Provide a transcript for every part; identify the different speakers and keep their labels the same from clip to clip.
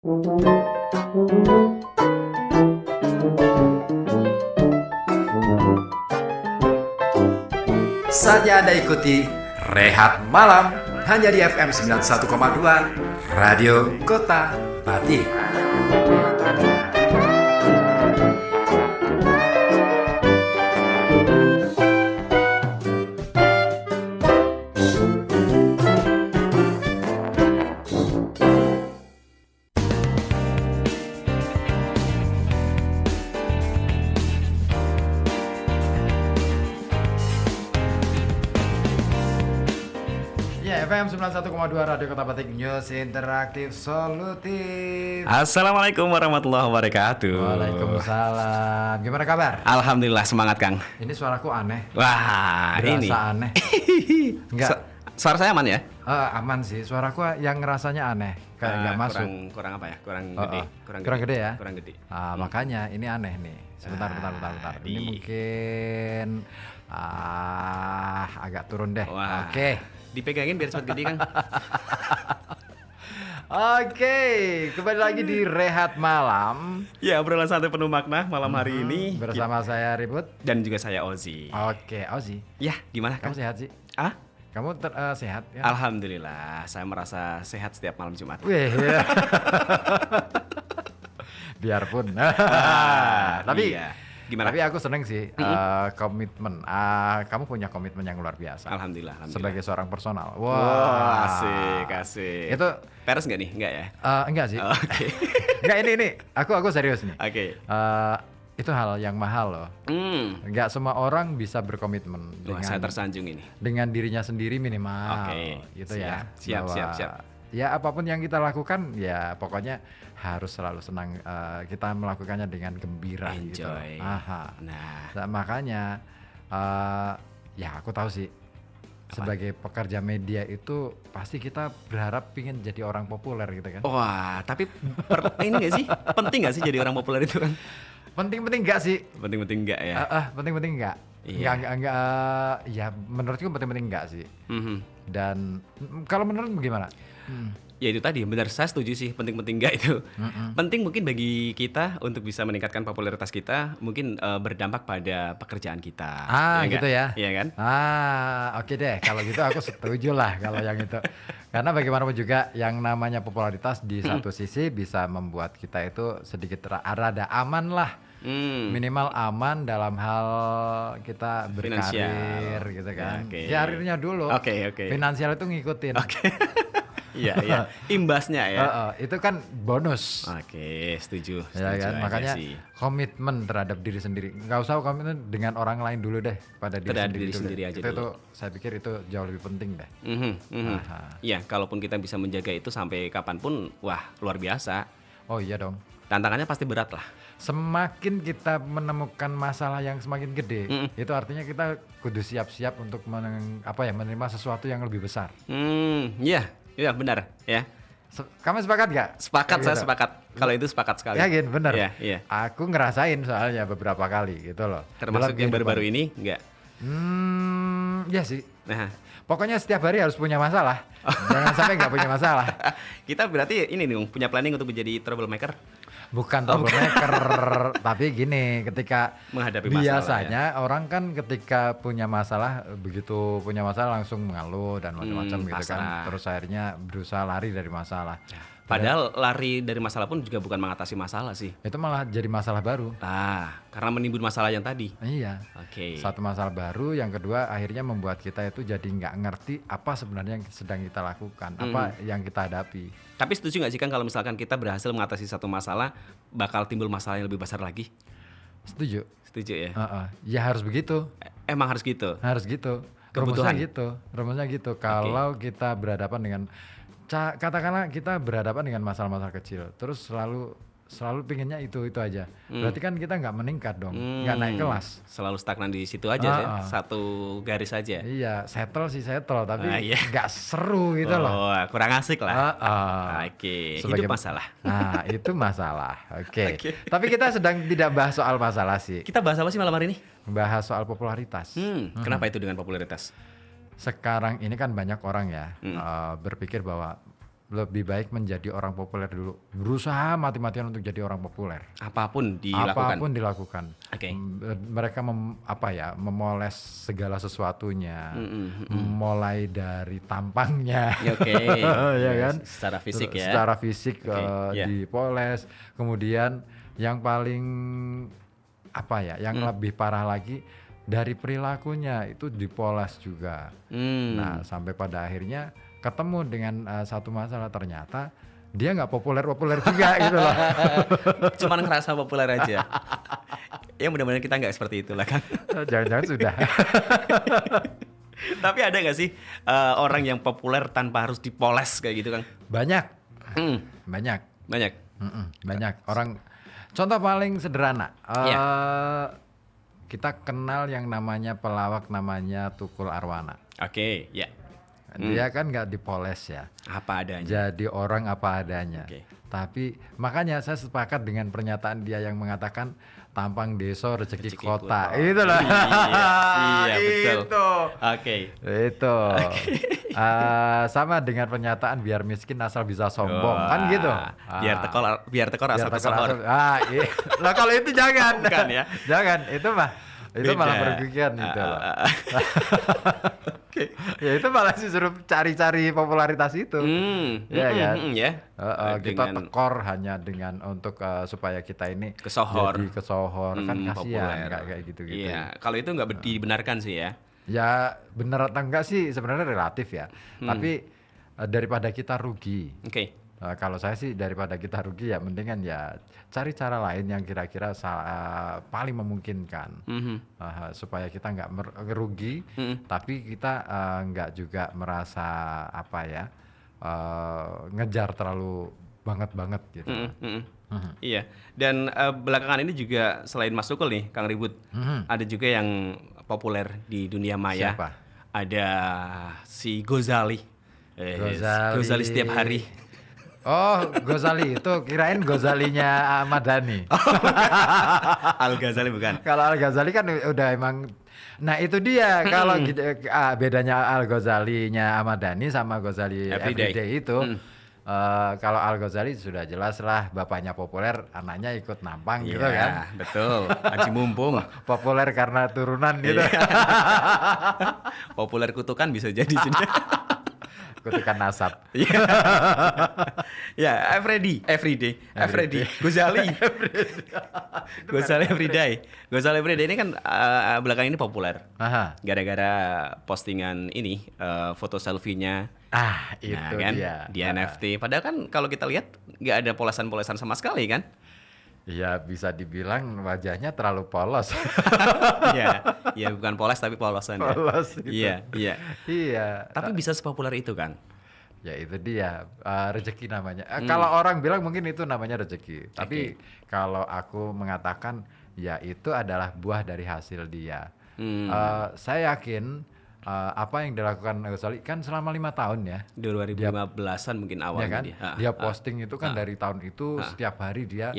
Speaker 1: Saatnya Anda ikuti Rehat Malam hanya di FM 91,2 Radio Kota Pati. FM 91,2 Radio Kota Batik, News Interaktif Solutif.
Speaker 2: Assalamualaikum warahmatullahi wabarakatuh.
Speaker 1: Waalaikumsalam. Gimana kabar?
Speaker 2: Alhamdulillah, semangat Kang.
Speaker 1: Ini suaraku aneh.
Speaker 2: Wah,
Speaker 1: Berasa
Speaker 2: ini
Speaker 1: aneh. Enggak.
Speaker 2: Suara saya aman ya?
Speaker 1: Aman sih. Suaraku yang ngerasanya aneh. Kayak nggak masuk.
Speaker 2: Kurang apa ya? Kurang gede.
Speaker 1: Kurang gede ya?
Speaker 2: Kurang gede.
Speaker 1: Makanya ini aneh nih. Sebentar. Ini mungkin agak turun deh.
Speaker 2: Wah.
Speaker 1: Oke.
Speaker 2: Dipegangin biar cepat gede Kang.
Speaker 1: Oke, kembali lagi di Rehat Malam.
Speaker 2: Ya, obrolan santai penuh makna malam hari ini
Speaker 1: bersama saya Ribut
Speaker 2: dan juga saya Ozi.
Speaker 1: Oke, Ozi.
Speaker 2: Ya, gimana
Speaker 1: Kamu
Speaker 2: Kang?
Speaker 1: sehat sih?
Speaker 2: Ah?
Speaker 1: Kamu sehat ya?
Speaker 2: Alhamdulillah, saya merasa sehat setiap malam Jumat.
Speaker 1: Wih, ya. Biarpun. Tapi
Speaker 2: iya. Gimana?
Speaker 1: Tapi aku seneng sih komitmen. Kamu punya komitmen yang luar biasa.
Speaker 2: Alhamdulillah.
Speaker 1: Sebagai seorang personal.
Speaker 2: Wah, asik.
Speaker 1: Itu
Speaker 2: peres nggak nih? Nggak ya?
Speaker 1: Enggak sih.
Speaker 2: Oke.
Speaker 1: Enggak, ini. Aku serius nih.
Speaker 2: Oke.
Speaker 1: Itu hal yang mahal loh. Enggak semua orang bisa berkomitmen.
Speaker 2: Wah, saya tersanjung ini.
Speaker 1: Dengan dirinya sendiri minimal.
Speaker 2: Oke.
Speaker 1: Gitu
Speaker 2: Siap.
Speaker 1: ya.
Speaker 2: Siap.
Speaker 1: Ya apapun yang kita lakukan ya pokoknya harus selalu senang, kita melakukannya dengan gembira.
Speaker 2: Enjoy.
Speaker 1: Gitu. Aha.
Speaker 2: Nah,
Speaker 1: makanya ya aku tahu sih sebagai pekerja media itu pasti kita berharap pingin jadi orang populer gitu kan.
Speaker 2: wah, tapi ini nggak sih? Penting nggak sih jadi orang populer itu kan?
Speaker 1: Penting-penting enggak sih?
Speaker 2: Penting-penting nggak ya?
Speaker 1: Penting-penting enggak?
Speaker 2: Iya.
Speaker 1: Enggak, ya menurutku penting-penting enggak sih. Dan kalau menurut gimana?
Speaker 2: Ya itu tadi, benar, saya setuju sih, penting-penting nggak itu. Penting mungkin bagi kita untuk bisa meningkatkan popularitas kita, mungkin berdampak pada pekerjaan kita.
Speaker 1: Gitu ya?
Speaker 2: Iya kan?
Speaker 1: Oke deh, kalau gitu aku setuju lah kalau yang itu. Karena bagaimanapun juga yang namanya popularitas di satu sisi bisa membuat kita itu sedikit rada aman lah. Minimal aman dalam hal kita berkarir gitu kan. Karirnya dulu.
Speaker 2: Oke.
Speaker 1: Finansial itu ngikutin.
Speaker 2: Oke. Iya. Imbasnya ya.
Speaker 1: Itu kan bonus.
Speaker 2: Oke, setuju
Speaker 1: Ya kan,
Speaker 2: aja
Speaker 1: makanya
Speaker 2: sih.
Speaker 1: komitmen terhadap diri sendiri. Nggak usah komitmen dengan orang lain dulu deh, pada diri
Speaker 2: Terhadap
Speaker 1: sendiri,
Speaker 2: diri
Speaker 1: dulu
Speaker 2: sendiri
Speaker 1: deh.
Speaker 2: aja
Speaker 1: Itu
Speaker 2: dulu.
Speaker 1: saya pikir itu jauh lebih penting deh.
Speaker 2: Iya, kalaupun kita bisa menjaga itu sampai kapanpun, wah luar biasa.
Speaker 1: Oh iya dong.
Speaker 2: Tantangannya pasti berat lah.
Speaker 1: Semakin kita menemukan masalah yang semakin gede, itu artinya kita kudu siap-siap untuk menerima sesuatu yang lebih besar.
Speaker 2: Iya benar ya.
Speaker 1: Kamu sepakat gak?
Speaker 2: Sepakat, saya
Speaker 1: Gitu.
Speaker 2: sepakat. Kalau itu sepakat sekali.
Speaker 1: Yakin, bener.
Speaker 2: Iya.
Speaker 1: Aku ngerasain soalnya beberapa kali gitu loh.
Speaker 2: Termasuk
Speaker 1: Dalam
Speaker 2: yang
Speaker 1: kehidupan.
Speaker 2: baru-baru ini enggak?
Speaker 1: Ya sih.
Speaker 2: Nah,
Speaker 1: Pokoknya setiap hari harus punya masalah. Jangan sampai nggak punya masalah.
Speaker 2: kita berarti ini nih punya planning untuk menjadi troublemaker.
Speaker 1: Bukan troublemaker, tapi gini, ketika
Speaker 2: Menghadapi masalah,
Speaker 1: biasanya orang kan ketika punya masalah, begitu punya masalah langsung mengeluh dan macam-macam gitu kan.
Speaker 2: pasrah.
Speaker 1: Terus akhirnya berusaha lari dari masalah.
Speaker 2: Padahal lari dari masalah pun juga bukan mengatasi masalah sih.
Speaker 1: Itu malah jadi masalah baru.
Speaker 2: Karena menimbun masalah yang tadi.
Speaker 1: Iya.
Speaker 2: Oke.
Speaker 1: Satu masalah baru, yang kedua akhirnya membuat kita itu jadi nggak ngerti apa sebenarnya yang sedang kita lakukan, apa yang kita hadapi.
Speaker 2: Tapi setuju nggak sih kan kalau misalkan kita berhasil mengatasi satu masalah, bakal timbul masalah yang lebih besar lagi?
Speaker 1: Setuju.
Speaker 2: Setuju ya?
Speaker 1: Ya harus begitu.
Speaker 2: Emang harus gitu?
Speaker 1: Harus gitu.
Speaker 2: Kebutuhan.
Speaker 1: Rumusnya gitu. Kalau kita berhadapan dengan katakanlah kita berhadapan dengan masalah-masalah kecil, terus selalu pinginnya itu aja. Berarti kan kita nggak meningkat dong, nggak naik kelas.
Speaker 2: Selalu stagnan di situ aja ya, satu garis aja.
Speaker 1: Iya, settle, tapi
Speaker 2: iya.
Speaker 1: nggak seru gitu loh.
Speaker 2: Kurang asik lah. Oke,
Speaker 1: Sebagai
Speaker 2: hidup masalah.
Speaker 1: Nah, itu masalah. Oke.
Speaker 2: Oke.
Speaker 1: Tapi kita sedang tidak bahas soal masalah sih.
Speaker 2: Kita bahas apa sih malam hari ini?
Speaker 1: Bahas soal popularitas.
Speaker 2: Kenapa itu dengan popularitas?
Speaker 1: Sekarang ini kan banyak orang ya berpikir bahwa lebih baik menjadi orang populer dulu. Berusaha mati-matian untuk jadi orang populer.
Speaker 2: Apapun dilakukan.
Speaker 1: Apapun dilakukan.
Speaker 2: Oke.
Speaker 1: Mereka memoles segala sesuatunya. Mulai dari tampangnya.
Speaker 2: Oke.
Speaker 1: Ya kan?
Speaker 2: Secara fisik ya.
Speaker 1: Secara fisik
Speaker 2: Oke,
Speaker 1: dipoles. Kemudian yang paling yang lebih parah lagi dari perilakunya itu dipoles juga. Nah, sampai pada akhirnya ketemu dengan satu masalah, ternyata dia nggak populer-populer juga gitu loh.
Speaker 2: Cuman ngerasa populer aja. Ya mudah-mudahan kita nggak seperti itulah kan.
Speaker 1: Jangan-jangan sudah.
Speaker 2: Tapi ada nggak sih orang yang populer tanpa harus dipoles kayak gitu, Kang?
Speaker 1: Banyak.
Speaker 2: Hmm,
Speaker 1: Banyak.
Speaker 2: banyak.
Speaker 1: Banyak orang. Contoh paling sederhana.
Speaker 2: Iya.
Speaker 1: Kita kenal yang namanya pelawak, namanya Tukul Arwana.
Speaker 2: Oke, ya.
Speaker 1: Dia kan nggak dipoles ya.
Speaker 2: Apa adanya.
Speaker 1: Jadi orang apa adanya.
Speaker 2: Oke.
Speaker 1: Tapi makanya saya sepakat dengan pernyataan dia yang mengatakan tampang deso rezeki kota. Itu lah.
Speaker 2: Iya, betul.
Speaker 1: Itu.
Speaker 2: Oke.
Speaker 1: Itu. Sama dengan pernyataan biar miskin asal bisa sombong. Kan gitu.
Speaker 2: Biar tekor asal pesohor.
Speaker 1: Lah kalau itu jangan.
Speaker 2: Bukan ya.
Speaker 1: Jangan, itu malah merugikan itu loh. Ya itu malah suruh cari-cari popularitas itu. Ya kan? Kita tekor hanya dengan untuk supaya kita ini
Speaker 2: Kesohor.
Speaker 1: jadi kesohor, kan kasihan
Speaker 2: Populer.
Speaker 1: kayak gitu-gitu.
Speaker 2: Iya, kalau itu nggak dibenarkan sih ya.
Speaker 1: Ya benar atau enggak sih sebenarnya relatif ya. Tapi daripada kita rugi.
Speaker 2: Oke.
Speaker 1: Kalau saya sih daripada kita rugi ya mendingan ya cari cara lain yang kira-kira paling memungkinkan. Supaya kita nggak rugi, tapi kita nggak juga merasa ngejar terlalu banget gitu.
Speaker 2: Iya. Dan belakangan ini juga selain Mas Tukul nih, Kang Ribut, ada juga yang populer di dunia maya.
Speaker 1: Siapa?
Speaker 2: Ada si Gozali. Gozali setiap hari.
Speaker 1: Oh, Ghazali itu kirain Ghazalinya Ahmad Dhani.
Speaker 2: Al-Ghazali bukan.
Speaker 1: Kalau Al-Ghazali kan udah emang. Nah itu dia kalau gitu, bedanya Al-Ghazalinya Ahmad Dhani sama Ghazali Everyday itu. Kalau Al-Ghazali sudah jelas lah bapaknya populer, anaknya ikut nampang gitu kan.
Speaker 2: Betul. Haji Mumpung.
Speaker 1: Populer karena turunan gitu.
Speaker 2: Populer kutukan bisa jadi sini.
Speaker 1: Kutukan nasab.
Speaker 2: Ya, everyday. Gozali. Gozali everyday. Gozali everyday ini kan belakangan ini populer. Gara-gara postingan ini foto selfie-nya.
Speaker 1: Itu
Speaker 2: kan,
Speaker 1: dia.
Speaker 2: Di NFT. Padahal kan kalau kita lihat nggak ada polesan-polesan sama sekali kan?
Speaker 1: Ya bisa dibilang wajahnya terlalu polos.
Speaker 2: Iya, bukan polos tapi polosan.
Speaker 1: Polos.
Speaker 2: Iya.
Speaker 1: Iya.
Speaker 2: Tapi bisa sepopuler itu kan?
Speaker 1: Ya itu dia, rezeki namanya. Kalau orang bilang mungkin itu namanya rezeki. Tapi kalau aku mengatakan ya itu adalah buah dari hasil dia. Saya yakin apa yang dilakukan Ghazali kan selama 5 tahun ya.
Speaker 2: 2015-an mungkin awalnya
Speaker 1: kan? Dia posting itu kan dari tahun itu setiap hari dia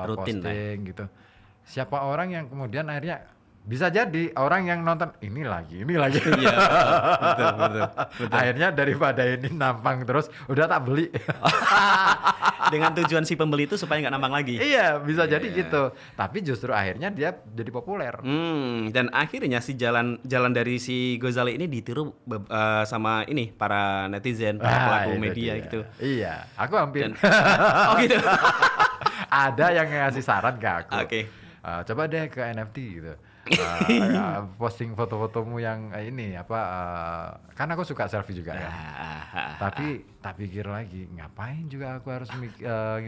Speaker 2: rutin
Speaker 1: posting gitu. Siapa orang yang kemudian akhirnya bisa jadi orang yang nonton ini lagi.
Speaker 2: Iya, betul.
Speaker 1: Akhirnya daripada ini nampang terus udah tak beli.
Speaker 2: Dengan tujuan si pembeli itu supaya nggak nampang lagi.
Speaker 1: Iya, bisa jadi gitu. Tapi justru akhirnya dia jadi populer.
Speaker 2: Dan akhirnya si jalan dari si Ghazali ini ditiru sama ini para netizen, para pelaku media gitu.
Speaker 1: Iya, aku hampir.
Speaker 2: Oh gitu.
Speaker 1: Ada yang ngasih saran ke aku. Coba deh ke NFT gitu. Posting foto-fotomu yang ini kan aku suka selfie juga ya. Tapi tak pikir lagi ngapain juga aku harus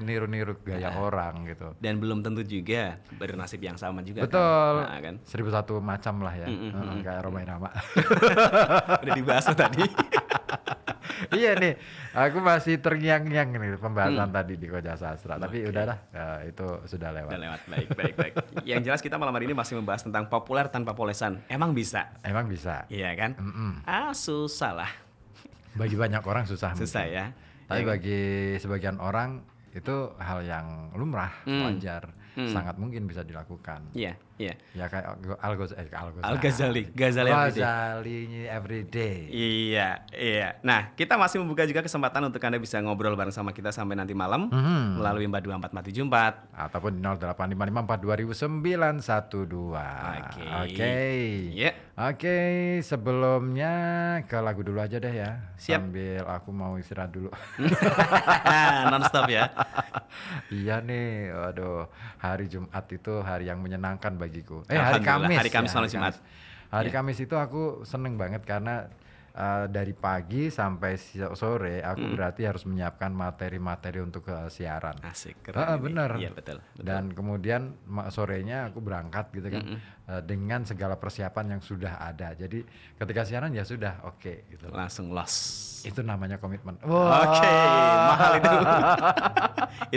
Speaker 1: niru-niru gaya orang gitu.
Speaker 2: Dan belum tentu juga bernasib yang sama juga.
Speaker 1: Betul.
Speaker 2: Kan?
Speaker 1: 1001 macam lah ya. Kayak Roma Irama.
Speaker 2: Udah dibahas tadi.
Speaker 1: Iya nih, aku masih terngiang-ngiang nih pembahasan tadi di Koja Sastra. Tapi udahlah, itu sudah lewat.
Speaker 2: Udah lewat, baik. Yang jelas kita malam hari ini masih membahas tentang populer tanpa polesan. Emang bisa?
Speaker 1: Emang bisa.
Speaker 2: Iya kan? Susah lah.
Speaker 1: Bagi banyak orang susah.
Speaker 2: Susah ya.
Speaker 1: Tapi bagi sebagian orang itu hal yang lumrah, wajar. sangat mungkin bisa dilakukan.
Speaker 2: Iya, iya.
Speaker 1: Ya kayak
Speaker 2: Ghazali
Speaker 1: everyday.
Speaker 2: Iya, iya. Nah, kita masih membuka juga kesempatan untuk Anda bisa ngobrol bareng sama kita sampai nanti malam melalui 424474
Speaker 1: ataupun di 0855424912. Oke.
Speaker 2: Iya.
Speaker 1: Oke, sebelumnya ke lagu dulu aja deh ya.
Speaker 2: Siap.
Speaker 1: Sambil aku mau istirahat dulu.
Speaker 2: Non-stop ya.
Speaker 1: Iya nih, waduh, hari Jumat itu hari yang menyenangkan bagiku. Hari
Speaker 2: Alhamdulillah,
Speaker 1: Kamis.
Speaker 2: hari Kamis
Speaker 1: ya,
Speaker 2: malam Jumat.
Speaker 1: Hari Kamis itu aku seneng banget karena dari pagi sampai sore aku berarti harus menyiapkan materi-materi untuk siaran.
Speaker 2: Asik, keren.
Speaker 1: Bener.
Speaker 2: Iya, betul.
Speaker 1: Dan kemudian sorenya aku berangkat gitu kan dengan segala persiapan yang sudah ada. Jadi ketika siaran ya sudah oke gitu.
Speaker 2: Langsung los.
Speaker 1: Itu namanya komitmen.
Speaker 2: Oke, mahal itu.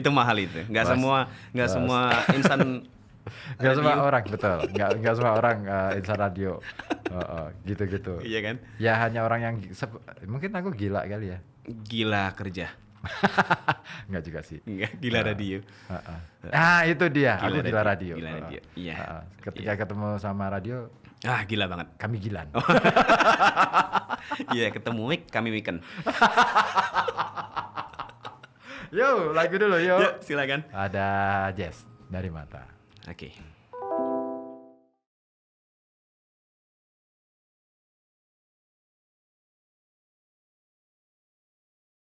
Speaker 2: Itu mahal itu. Nggak semua insan
Speaker 1: Nggak semua orang, betul. Nggak semua orang insan radio. Gitu-gitu.
Speaker 2: Iya kan?
Speaker 1: Ya hanya orang yang mungkin aku gila kali ya.
Speaker 2: Gila kerja.
Speaker 1: Nggak juga sih.
Speaker 2: Enggak, gila radio.
Speaker 1: Itu dia. Aku gila radio.
Speaker 2: Gila radio. Iya.
Speaker 1: Ketika ketemu sama radio,
Speaker 2: gila banget.
Speaker 1: kami gilan.
Speaker 2: Iya, ketemu Mik, kami weekend.
Speaker 1: Yo, lagu dulu yo.
Speaker 2: Yuk, silakan.
Speaker 1: Ada Jazz dari Mata.
Speaker 2: Oke.